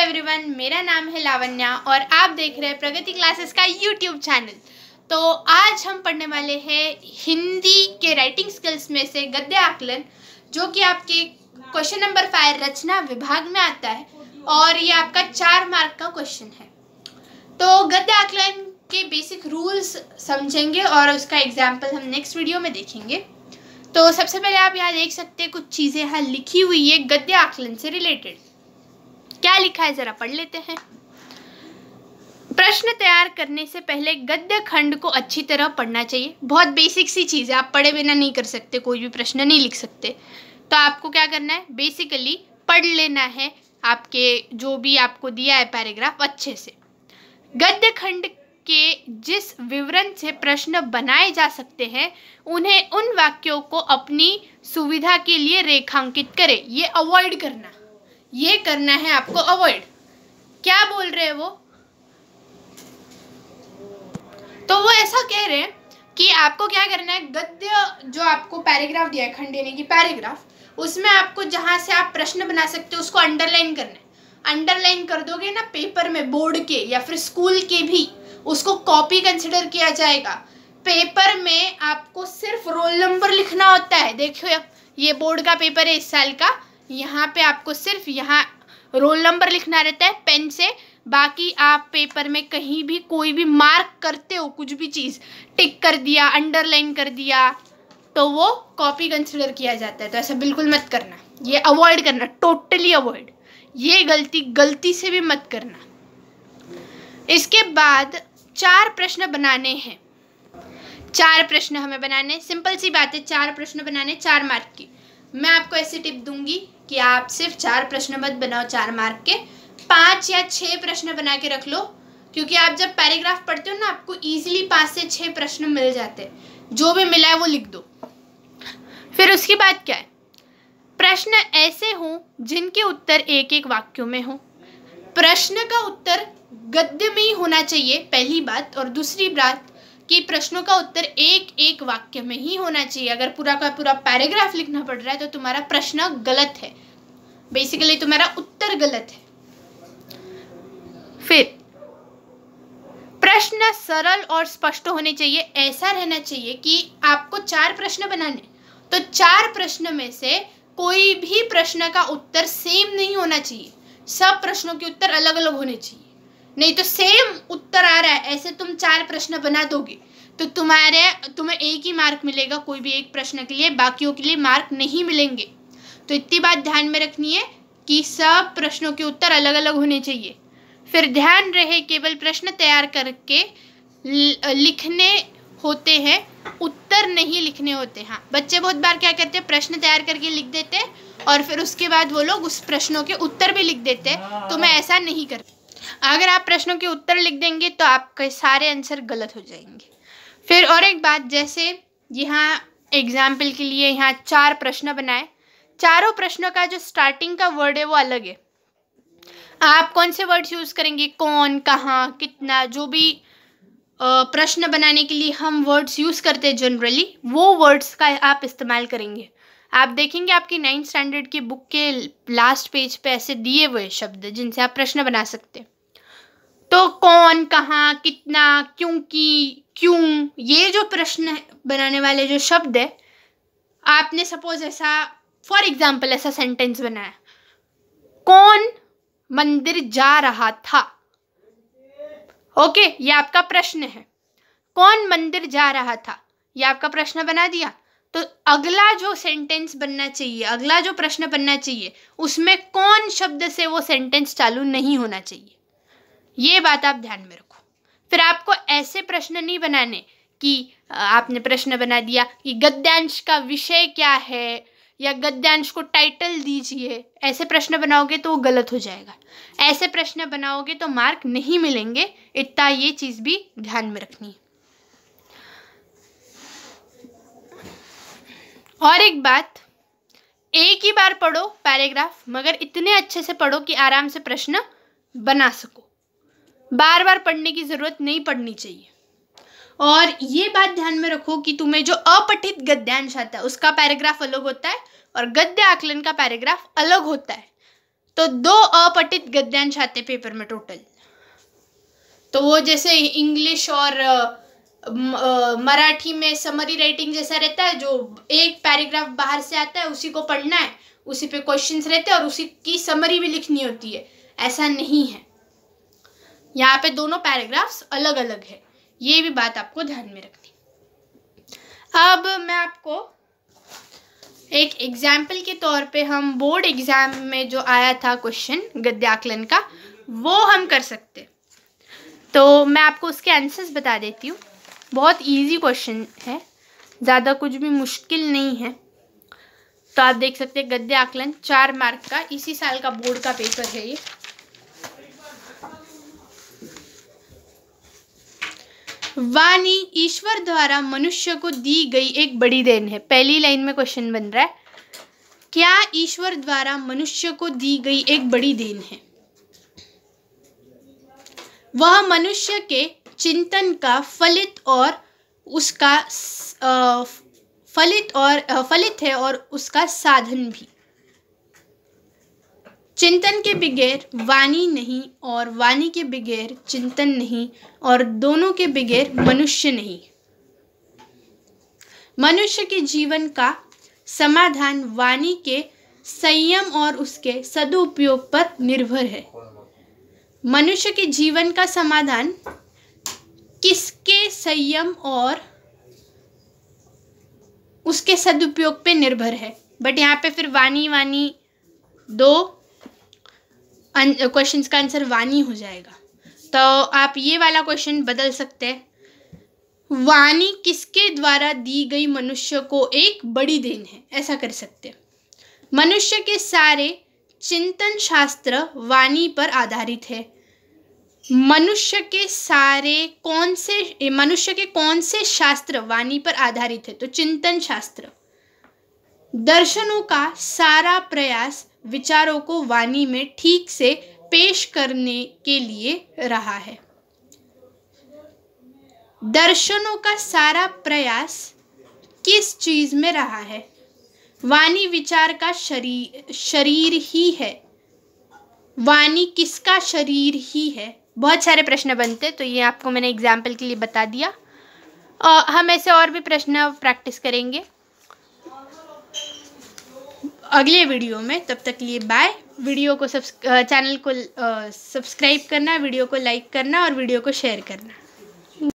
Everyone, मेरा नाम है लावण्या और आप देख रहे हैं प्रगति क्लासेस का यूट्यूब चैनल। तो आज हम पढ़ने वाले हैं हिंदी के राइटिंग स्किल्स में से गद्य आकलन, जो कि आपके क्वेश्चन नंबर 5 रचना विभाग में आता है और ये आपका 4 मार्क का क्वेश्चन है। तो गद्य आकलन के बेसिक रूल्स समझेंगे और उसका एग्जाम्पल हम नेक्स्ट वीडियो में देखेंगे। तो सबसे पहले आप यहाँ देख सकते हैं कुछ चीज़ें यहाँ लिखी हुई है गद्य आकलन से रिलेटेड। क्या लिखा है जरा पढ़ लेते हैं। प्रश्न तैयार करने से पहले गद्य खंड को अच्छी तरह पढ़ना चाहिए। बहुत बेसिक सी चीज़ है, आप पढ़े बिना नहीं कर सकते, कोई भी प्रश्न नहीं लिख सकते। तो आपको क्या करना है, बेसिकली पढ़ लेना है आपके जो भी आपको दिया है पैराग्राफ अच्छे से। गद्य खंड के जिस विवरण से प्रश्न बनाए जा सकते हैं उन्हें उन वाक्यों को अपनी सुविधा के लिए रेखांकित करें। ये अवॉइड करना, ये करना है आपको अवॉइड। क्या बोल रहे हैं वो, तो वो ऐसा कह रहे हैं कि आपको क्या करना है, गद्य जो आपको पैराग्राफ दिया है, खंड यानी कि पैराग्राफ, उसमें आपको जहां से आप प्रश्न बना सकते हो उसको अंडरलाइन करना है। अंडरलाइन कर दोगे ना पेपर में, बोर्ड के या फिर स्कूल के भी, उसको कॉपी कंसिडर किया जाएगा। पेपर में आपको सिर्फ रोल नंबर लिखना होता है। देखो ये बोर्ड का पेपर है इस साल का, यहाँ पे आपको सिर्फ यहाँ रोल नंबर लिखना रहता है पेन से। बाकी आप पेपर में कहीं भी कोई भी मार्क करते हो, कुछ भी चीज़ टिक कर दिया, अंडरलाइन कर दिया, तो वो कॉपी कंसिडर किया जाता है। तो ऐसा बिल्कुल मत करना, ये अवॉइड करना, टोटली अवॉइड। ये गलती से भी मत करना। इसके बाद 4 प्रश्न बनाने हैं। 4 प्रश्न हमें बनाने, सिंपल सी बात है, 4 प्रश्न बनाने 4 मार्क की। मैं आपको ऐसी टिप दूंगी कि आप सिर्फ 4 प्रश्न मत बनाओ 4 मार्क के, 5 या 6 प्रश्न बना के रख लो, क्योंकि आप जब पैराग्राफ पढ़ते हो ना आपको इजीली 5 से 6 प्रश्न मिल जाते हैं। जो भी मिला है वो लिख दो। फिर उसके बाद क्या है, प्रश्न ऐसे हों जिनके उत्तर एक एक वाक्यों में हो। प्रश्न का उत्तर गद्य में ही होना चाहिए, पहली बात। और दूसरी बात कि प्रश्नों का उत्तर एक एक वाक्य में ही होना चाहिए। अगर पूरा का पूरा पैराग्राफ लिखना पड़ रहा है तो तुम्हारा प्रश्न गलत है, बेसिकली तुम्हारा उत्तर गलत है। फिर प्रश्न सरल और स्पष्ट होने चाहिए। ऐसा रहना चाहिए कि आपको 4 प्रश्न बनाने, तो 4 प्रश्न में से कोई भी प्रश्न का उत्तर सेम नहीं होना चाहिए। सब प्रश्नों के उत्तर अलग अलग होने चाहिए। नहीं तो सेम उत्तर आ रहा है, ऐसे तुम 4 प्रश्न बना दोगे तो तुम्हें एक ही मार्क मिलेगा कोई भी एक प्रश्न के लिए, बाकियों के लिए मार्क नहीं मिलेंगे। तो इतनी बात ध्यान में रखनी है कि सब प्रश्नों के उत्तर अलग अलग होने चाहिए। फिर ध्यान रहे केवल प्रश्न तैयार करके लिखने होते हैं, उत्तर नहीं लिखने होते। हाँ, बच्चे बहुत बार क्या करते हैं, प्रश्न तैयार करके लिख देते हैं और फिर उसके बाद वो लोग उस प्रश्नों के उत्तर भी लिख देते हैं। तो मैं ऐसा नहीं करती। अगर आप प्रश्नों के उत्तर लिख देंगे तो आपके सारे आंसर गलत हो जाएंगे। फिर और एक बात, जैसे यहाँ एग्जाम्पल के लिए यहाँ 4 प्रश्न बनाए, चारों प्रश्नों का जो स्टार्टिंग का वर्ड है वो अलग है। आप कौन से वर्ड्स यूज़ करेंगे, कौन, कहाँ, कितना, जो भी प्रश्न बनाने के लिए हम वर्ड्स यूज़ करते हैं जनरली, वो वर्ड्स का आप इस्तेमाल करेंगे। आप देखेंगे आपकी 9th स्टैंडर्ड की बुक के लास्ट पेज पे ऐसे दिए हुए शब्द जिनसे आप प्रश्न बना सकते हैं। तो कौन, कहाँ, कितना, क्योंकि, क्यों, ये जो प्रश्न बनाने वाले जो शब्द है, आपने सपोज ऐसा फॉर एग्जाम्पल ऐसा सेंटेंस बनाया, कौन मंदिर जा रहा था। ओके, ये आपका प्रश्न है, कौन मंदिर जा रहा था, ये आपका प्रश्न बना दिया। तो अगला जो सेंटेंस बनना चाहिए, अगला जो प्रश्न बनना चाहिए, उसमें कौन शब्द से वो सेंटेंस चालू नहीं होना चाहिए। ये बात आप ध्यान में रखो। फिर आपको ऐसे प्रश्न नहीं बनाने कि आपने प्रश्न बना दिया कि गद्यांश का विषय क्या है या गद्यांश को टाइटल दीजिए। ऐसे प्रश्न बनाओगे तो वो गलत हो जाएगा। ऐसे प्रश्न बनाओगे तो मार्क नहीं मिलेंगे। इतना ये चीज़ भी ध्यान में रखनी है। और एक बात, एक ही बार पढ़ो पैराग्राफ, मगर इतने अच्छे से पढ़ो कि आराम से प्रश्न बना सको। बार बार पढ़ने की ज़रूरत नहीं पड़नी चाहिए। और ये बात ध्यान में रखो कि तुम्हें जो अपठित गद्यांश आता है उसका पैराग्राफ अलग होता है और गद्य आकलन का पैराग्राफ अलग होता है। तो 2 अपठित गद्यांश आते पेपर में टोटल। तो वो जैसे इंग्लिश और मराठी में समरी राइटिंग जैसा रहता है, जो एक पैराग्राफ बाहर से आता है उसी को पढ़ना है, उसी पे क्वेश्चंस रहते हैं और उसी की समरी भी लिखनी होती है, ऐसा नहीं है। यहाँ पे दोनों पैराग्राफ्स अलग अलग है, ये भी बात आपको ध्यान में रखनी। अब मैं आपको एक एग्जाम्पल के तौर पे, हम बोर्ड एग्जाम में जो आया था क्वेश्चन गद्याकलन का, वो हम कर सकते। तो मैं आपको उसके आंसर्स बता देती हूँ। बहुत इजी क्वेश्चन है, ज़्यादा कुछ भी मुश्किल नहीं है। तो आप देख सकते हैं गद्य आकलन 4 मार्क का, इसी साल का बोर्ड का पेपर है ये। वाणी ईश्वर द्वारा मनुष्य को दी गई एक बड़ी देन है। पहली लाइन में क्वेश्चन बन रहा है, क्या ईश्वर द्वारा मनुष्य को दी गई एक बड़ी देन है? वह मनुष्य के चिंतन का फलित है और उसका साधन भी। चिंतन के बगैर वाणी नहीं और वाणी के बगैर चिंतन नहीं और दोनों के बगैर मनुष्य नहीं। मनुष्य के जीवन का समाधान वाणी के संयम और उसके सदुपयोग पर निर्भर है। मनुष्य के जीवन का समाधान किसके संयम और उसके सदुपयोग पे निर्भर है? बट यहाँ पे फिर वाणी 2 क्वेश्चंस का आंसर वाणी हो जाएगा। तो आप ये वाला क्वेश्चन बदल सकते हैं, वाणी किसके द्वारा दी गई मनुष्य को एक बड़ी देन है, ऐसा कर सकते हैं। मनुष्य के सारे चिंतन शास्त्र वाणी पर आधारित है। मनुष्य के कौन से शास्त्र वाणी पर आधारित है? तो चिंतन शास्त्र। दर्शनों का सारा प्रयास विचारों को वाणी में ठीक से पेश करने के लिए रहा है। दर्शनों का सारा प्रयास किस चीज में रहा है? वाणी विचार का शरीर ही है। वाणी किसका शरीर ही है? बहुत सारे प्रश्न बनते, तो ये आपको मैंने एग्जाम्पल के लिए बता दिया। हम ऐसे और भी प्रश्न प्रैक्टिस करेंगे अगले वीडियो में। तब तक के लिए बाय। वीडियो को चैनल को सब्सक्राइब करना, वीडियो को लाइक करना और वीडियो को शेयर करना।